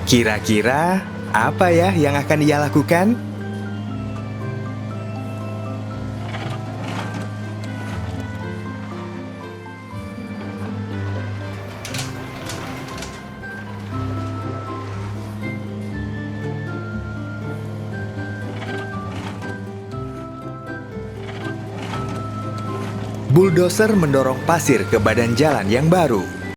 Kira-kira apa ya yang akan ia lakukan? Bulldozer mendorong pasir ke badan jalan yang baru.